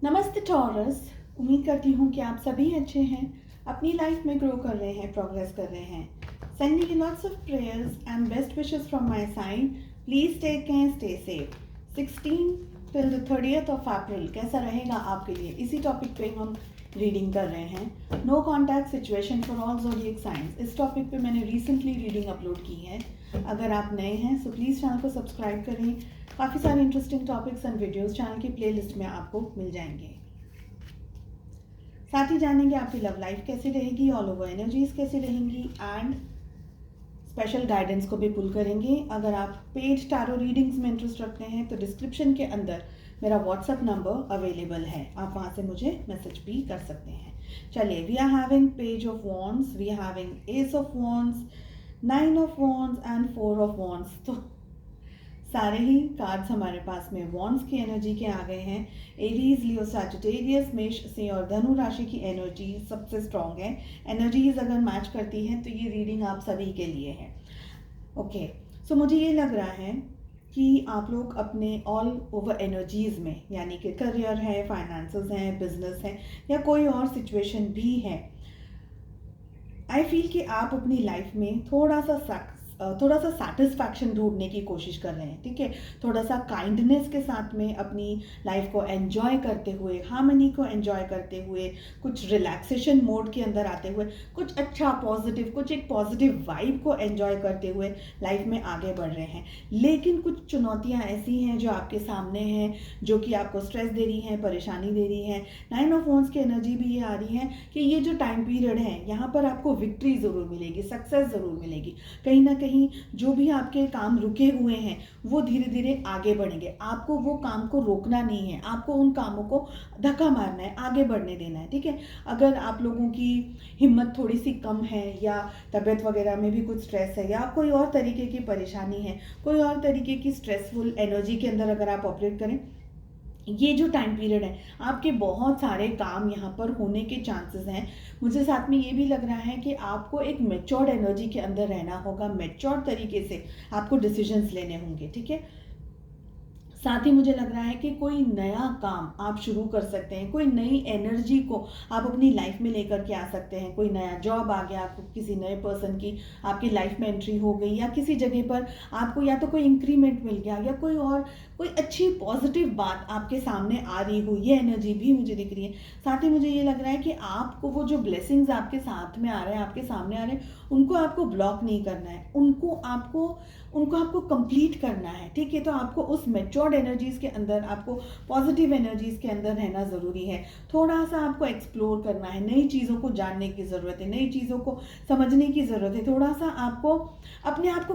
नमस्ते टॉरस। उम्मीद करती हूँ कि आप सभी अच्छे हैं, अपनी लाइफ में ग्रो कर रहे हैं, प्रोग्रेस कर रहे हैं। Sending you lots of prayers and best wishes from my side. Please take care, stay safe. 16 till the 30th of April कैसा रहेगा आपके लिए, इसी टॉपिक पे हम रीडिंग कर रहे हैं। No contact situation for all zodiac signs, इस टॉपिक पे मैंने रिसेंटली रीडिंग अपलोड की है। अगर आप नए हैं सो प्लीज़ चैनल को सब्सक्राइब करें। काफ़ी सारे interesting topics and videos channel की प्लेलिस्ट में आपको मिल जाएंगे। साथ ही जानेंगे आपकी लव लाइफ कैसी रहेगी, ऑल ओवर एनर्जीज कैसी रहेंगी एंड स्पेशल गाइडेंस को भी पुल करेंगे। अगर आप पेड टैरो रीडिंग्स में इंटरेस्ट रखते हैं तो डिस्क्रिप्शन के अंदर मेरा व्हाट्सएप नंबर अवेलेबल है, आप वहाँ से मुझे मैसेज भी कर सकते हैं। चलिए, we are having page of wands, we are having ace of wands, 9 of wands and 4 of wands. तो सारे ही कार्ड्स हमारे पास में वॉन्ड्स की एनर्जी के आ गए हैं। एरीज, लियो, सैजिटेरियस, मेष, सिंह और धनु राशि की एनर्जी सबसे स्ट्रॉन्ग है। एनर्जीज अगर मैच करती हैं तो ये रीडिंग आप सभी के लिए है। ओके, सो मुझे ये लग रहा है कि आप लोग अपने ऑल ओवर एनर्जीज में, यानी कि करियर है, फाइनेंसेस हैं, बिजनेस है या कोई और सिचुएशन भी है, आई फील कि आप अपनी लाइफ में थोड़ा सा सेटिस्फैक्शन ढूंढने की कोशिश कर रहे हैं। ठीक है, थोड़ा सा काइंडनेस के साथ में अपनी लाइफ को एंजॉय करते हुए, हार्मनी को एंजॉय करते हुए, कुछ रिलैक्सेशन मोड के अंदर आते हुए, कुछ अच्छा पॉजिटिव, कुछ एक पॉजिटिव वाइब को एंजॉय करते हुए लाइफ में आगे बढ़ रहे हैं। लेकिन कुछ चुनौतियां ऐसी हैं जो आपके सामने हैं, जो कि आपको स्ट्रेस दे रही हैं, परेशानी दे रही हैं। 9 ऑफ वॉन्ड्स की एनर्जी भी ये आ रही है कि ये जो टाइम पीरियड है, यहाँ पर आपको विक्ट्री ज़रूर मिलेगी, सक्सेस ज़रूर मिलेगी। कहीं ना कहीं जो भी आपके काम रुके हुए हैं वो धीरे धीरे आगे बढ़ेंगे। आपको वो काम को रोकना नहीं है, आपको उन कामों को धक्का मारना है, आगे बढ़ने देना है। ठीक है, अगर आप लोगों की हिम्मत थोड़ी सी कम है या तबीयत वगैरह में भी कुछ स्ट्रेस है या कोई और तरीके की परेशानी है, कोई और तरीके की स्ट्रेसफुल एनर्जी के अंदर अगर आप ऑपरेट करें, ये जो टाइम पीरियड है आपके बहुत सारे काम यहाँ पर होने के चांसेस हैं। मुझे साथ में ये भी लग रहा है कि आपको एक मेच्योर्ड एनर्जी के अंदर रहना होगा, मेच्योर्ड तरीके से आपको डिसीजंस लेने होंगे। ठीक है, साथ ही मुझे लग रहा है कि कोई नया काम आप शुरू कर सकते हैं, कोई नई एनर्जी को आप अपनी लाइफ में लेकर के आ सकते हैं। कोई नया जॉब आ गया, आपको किसी नए पर्सन की आपकी लाइफ में एंट्री हो गई, या किसी जगह पर आपको या तो कोई इंक्रीमेंट मिल गया या कोई अच्छी पॉजिटिव बात आपके सामने आ रही हो, ये एनर्जी भी मुझे दिख रही है। साथ ही मुझे ये लग रहा है कि आपको वो जो ब्लेसिंग्स आपके साथ में आ रहे हैं, आपके सामने आ रहे हैं, उनको आपको ब्लॉक नहीं करना है, उनको आपको कंप्लीट करना है। ठीक है, तो आपको उस मेच्योर्ड एनर्जीज के अंदर, आपको पॉजिटिव एनर्जीज के अंदर रहना ज़रूरी है। थोड़ा सा आपको एक्सप्लोर करना है, नई चीज़ों को जानने की ज़रूरत है, नई चीज़ों को समझने की ज़रूरत है। थोड़ा सा आपको अपने आप को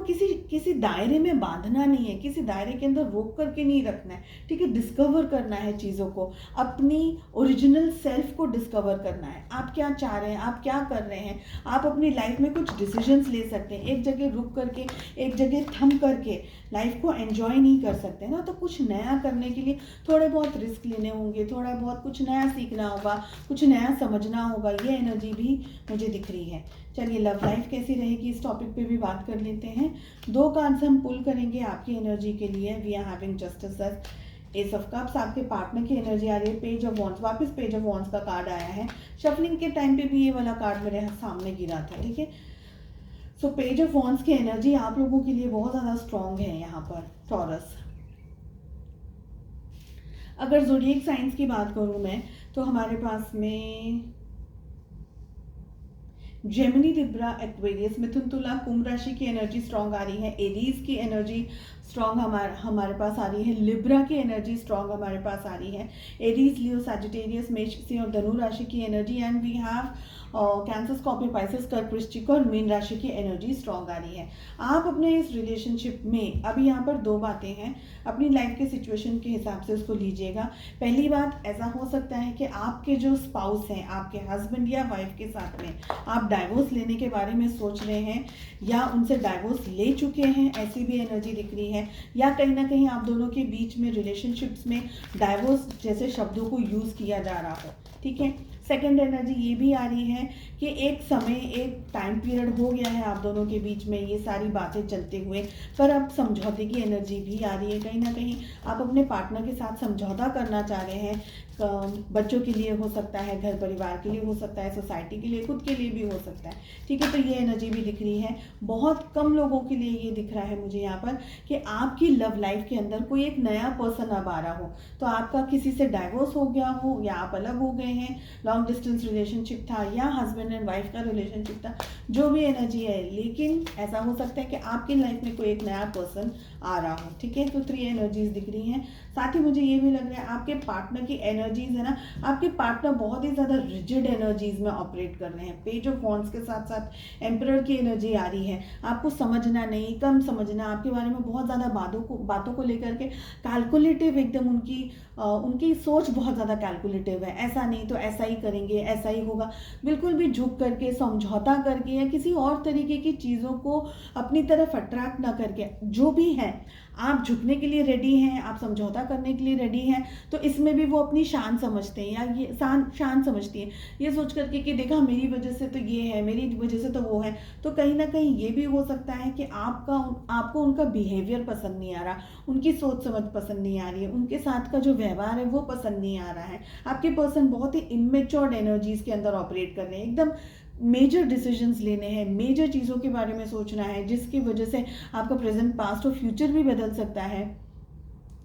किसी दायरे में बांधना नहीं है, किसी दायरे के अंदर रोक करके नहीं रखना है। ठीक है, डिस्कवर करना है चीज़ों को, अपनी ओरिजिनल सेल्फ को डिस्कवर करना है। आप क्या चाह रहे हैं, आप क्या कर रहे हैं, आप अपनी लाइफ में कुछ डिसीजंस ले सकते हैं। एक जगह रुक करके, एक जगह थम करके लाइफ को एंजॉय नहीं कर सकते ना। तो कुछ नया करने के लिए थोड़े बहुत रिस्क लेने होंगे, थोड़ा बहुत कुछ नया सीखना होगा, कुछ नया समझना होगा। ये एनर्जी भी मुझे दिख रही है। चलिए, लव लाइफ कैसी रहेगी इस टॉपिक पे भी बात कर लेते हैं। 2 कार्ड्स हम पुल करेंगे आपकी एनर्जी के लिए। We are having justice, ace of cups, आपके पार्टनर की एनर्जी आ रही है। पेज ऑफ वॉन्ड्स, वापस पेज ऑफ वॉन्ड्स का कार्ड आया है। शफलिंग के टाइम पे भी ये वाला कार्ड मेरे सामने गिरा था। ठीक है, सो पेज ऑफ वॉन्ड्स की एनर्जी आप लोगों के लिए बहुत ज़्यादा स्ट्रॉन्ग है यहाँ पर टॉरस। अगर ज़ोडिएक साइंस की बात करूँ मैं, तो हमारे पास में जेमिनी, लिब्रा, एक्वेरियस, मिथुन, तुला, कुंभ राशि की एनर्जी स्ट्रॉन्ग आ रही है। एरीज की एनर्जी स्ट्रॉन्ग हमारे पास आ रही है। लिब्रा की एनर्जी स्ट्रॉन्ग हमारे पास आ रही है। एरीज, लियो, सैजिटेरियस, मेष, सिंह और धनु राशि की energy and we have Cancer, Scorpio, Pisces, कर्क, वृश्चिक और मीन राशि की एनर्जी स्ट्रॉन्ग आ रही है। आप अपने इस रिलेशनशिप में अभी यहाँ पर 2 बातें हैं, अपनी लाइफ के सिचुएशन के हिसाब से उसको लीजिएगा। पहली बात, ऐसा हो सकता है कि आपके जो स्पाउस हैं, आपके हस्बैंड या वाइफ के साथ में आप डाइवोर्स लेने के बारे में सोच रहे हैं या उनसे डाइवोर्स ले चुके हैं, ऐसी भी एनर्जी दिख रही है। या कहीं ना कहीं आप दोनों के बीच में रिलेशनशिप्स में डाइवोर्स जैसे शब्दों को यूज़ किया जा रहा हो। ठीक है, सेकंड एनर्जी ये भी आ रही है कि एक समय, एक टाइम पीरियड हो गया है आप दोनों के बीच में ये सारी बातें चलते हुए, पर अब समझौते की एनर्जी भी आ रही है। कहीं ना कहीं आप अपने पार्टनर के साथ समझौता करना चाह रहे हैं। बच्चों के लिए हो सकता है, घर परिवार के लिए हो सकता है, सोसाइटी के लिए, खुद के लिए भी हो सकता है। ठीक है, तो ये एनर्जी भी दिख रही है। बहुत कम लोगों के लिए ये दिख रहा है मुझे यहाँ पर कि आपकी लव लाइफ के अंदर कोई एक नया पर्सन अब आ रहा हो। तो आपका किसी से डाइवोर्स हो गया हो, या आप अलग हो गए हैं, लॉन्ग डिस्टेंस रिलेशनशिप था, या हस्बैंड एंड वाइफ का रिलेशनशिप था, जो भी एनर्जी है, लेकिन ऐसा हो सकता है कि आपकी लाइफ में कोई एक नया पर्सन आ रहा हो। ठीक है, तो 3 एनर्जीज दिख रही हैं। साथ ही मुझे ये भी लग रहा है आपके पार्टनर की एनर्जीज है ना, आपके पार्टनर बहुत ही ज़्यादा रिजिड एनर्जीज में ऑपरेट कर रहे हैं। पेज ऑफ वॉन्ड्स के साथ साथ एम्परर की एनर्जी आ रही है। आपको समझना नहीं, कम समझना, आपके बारे में बहुत ज़्यादा बातों को लेकर के कैलकुलेटिव, एकदम उनकी सोच बहुत ज़्यादा कैलकुलेटिव है। ऐसा नहीं तो ऐसा ही करेंगे, ऐसा ही होगा, बिल्कुल भी झुक करके, समझौता करके या किसी और तरीके की चीज़ों को अपनी तरफ अट्रैक्ट ना करके, जो भी है आप झुकने के लिए रेडी हैं, आप समझौता करने के लिए रेडी हैं, तो इसमें भी वो अपनी शान समझते हैं, या ये शान समझती है, ये सोच करके कि देखा मेरी वजह से तो ये है, मेरी वजह से तो वो है। तो कहीं ना कहीं ये भी हो सकता है कि आपको उनका बिहेवियर पसंद नहीं आ रहा, उनकी सोच समझ पसंद नहीं आ रही है, उनके साथ का जो व्यवहार है वो पसंद नहीं आ रहा है। आपके पर्सन बहुत ही इमेच्योर्ड एनर्जीज के अंदर ऑपरेट कर रहे हैं, एकदम मेजर डिसीजंस लेने हैं, मेजर चीज़ों के बारे में सोचना है, जिसकी वजह से आपका प्रेजेंट, पास्ट और फ्यूचर भी बदल सकता है।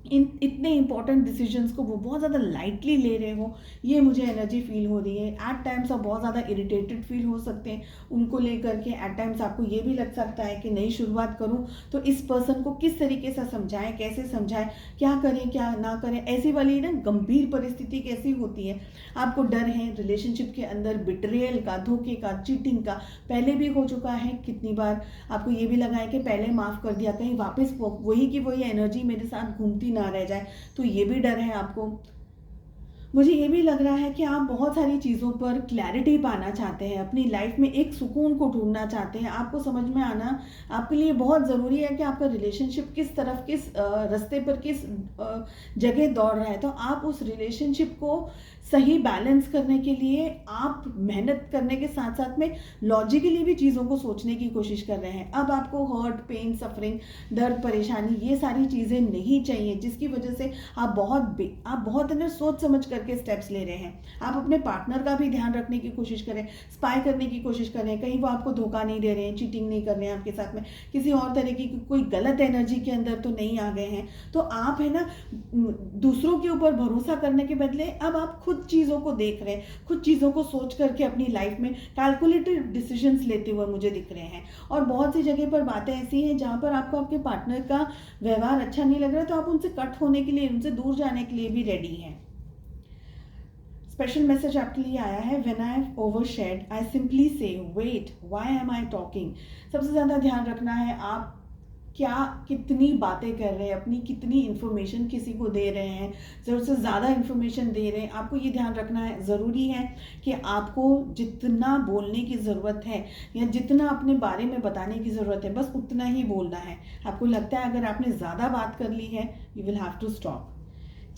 इतने इंपॉर्टेंट डिसीजंस को वो बहुत ज़्यादा लाइटली ले रहे हो, ये मुझे एनर्जी फील हो रही है। एट टाइम्स आप बहुत ज़्यादा इरिटेटेड फील हो सकते हैं उनको लेकर के। एट टाइम्स आपको ये भी लग सकता है कि नई शुरुआत करूं तो इस पर्सन को किस तरीके से समझाएं, कैसे समझाएं, क्या करें क्या ना करें, ऐसी वाली ना गंभीर परिस्थिति कैसी होती है। आपको डर है रिलेशनशिप के अंदर बिट्रेयल का, धोखे का, चीटिंग का, पहले भी हो चुका है कितनी बार। आपको ये भी लगा है कि पहले माफ़ कर दिया, कहीं वापस वही की वही एनर्जी मेरे साथ घूमती ना रह जाए, तो ये भी डर है आपको। मुझे ये भी लग रहा है कि आप बहुत सारी चीज़ों पर क्लैरिटी पाना चाहते हैं, अपनी लाइफ में एक सुकून को ढूंढना चाहते हैं। आपको समझ में आना आपके लिए बहुत ज़रूरी है कि आपका रिलेशनशिप किस तरफ, किस रास्ते पर, किस जगह दौड़ रहा है। तो आप उस रिलेशनशिप को सही बैलेंस करने के लिए आप मेहनत करने के साथ साथ में लॉजिकली भी चीज़ों को सोचने की कोशिश कर रहे हैं। अब आपको हर्ट, पेन, सफरिंग, दर्द, परेशानी, ये सारी चीज़ें नहीं चाहिए, जिसकी वजह से आप बहुत अंदर सोच समझ करके स्टेप्स ले रहे हैं। आप अपने पार्टनर का भी ध्यान रखने की कोशिश करें, स्पाई करने की कोशिश करें, कहीं वो आपको धोखा नहीं दे रहे हैं, चीटिंग नहीं कर रहे हैं आपके साथ में, किसी और तरीके की कोई गलत एनर्जी के अंदर तो नहीं आ गए हैं। तो आप है ना, दूसरों के ऊपर भरोसा करने के बदले अब आप खुद चीज़ों को देख रहे हैं, खुद चीज़ों को सोच करके अपनी लाइफ में कैलकुलेटेड डिसीजंस लेते हुए मुझे दिख रहे हैं। और बहुत सी जगह पर बातें ऐसी हैं जहाँ पर आपको आपके पार्टनर का व्यवहार अच्छा नहीं लग रहा है, तो आप उनसे कट होने के लिए, उनसे दूर जाने के लिए भी रेडी हैं। स्पेशल मैसेज आपके लिए आया है, when I have overshared I simply say wait why am I talking. सबसे ज़्यादा ध्यान रखना है आप क्या कितनी बातें कर रहे हैं, अपनी कितनी इन्फॉर्मेशन किसी को दे रहे हैं, ज़रूरत से ज़्यादा इन्फॉर्मेशन दे रहे हैं। आपको ये ध्यान रखना है, ज़रूरी है कि आपको जितना बोलने की ज़रूरत है या जितना अपने बारे में बताने की ज़रूरत है, बस उतना ही बोलना है। आपको लगता है अगर आपने ज़्यादा बात कर ली है, you will have to stop.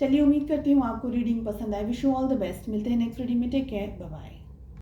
चलिए, उम्मीद करती हूँ आपको रीडिंग पसंद आए। Wish you all the best. मिलते हैं नेक्स्ट रीडिंग में। Take care, bye bye.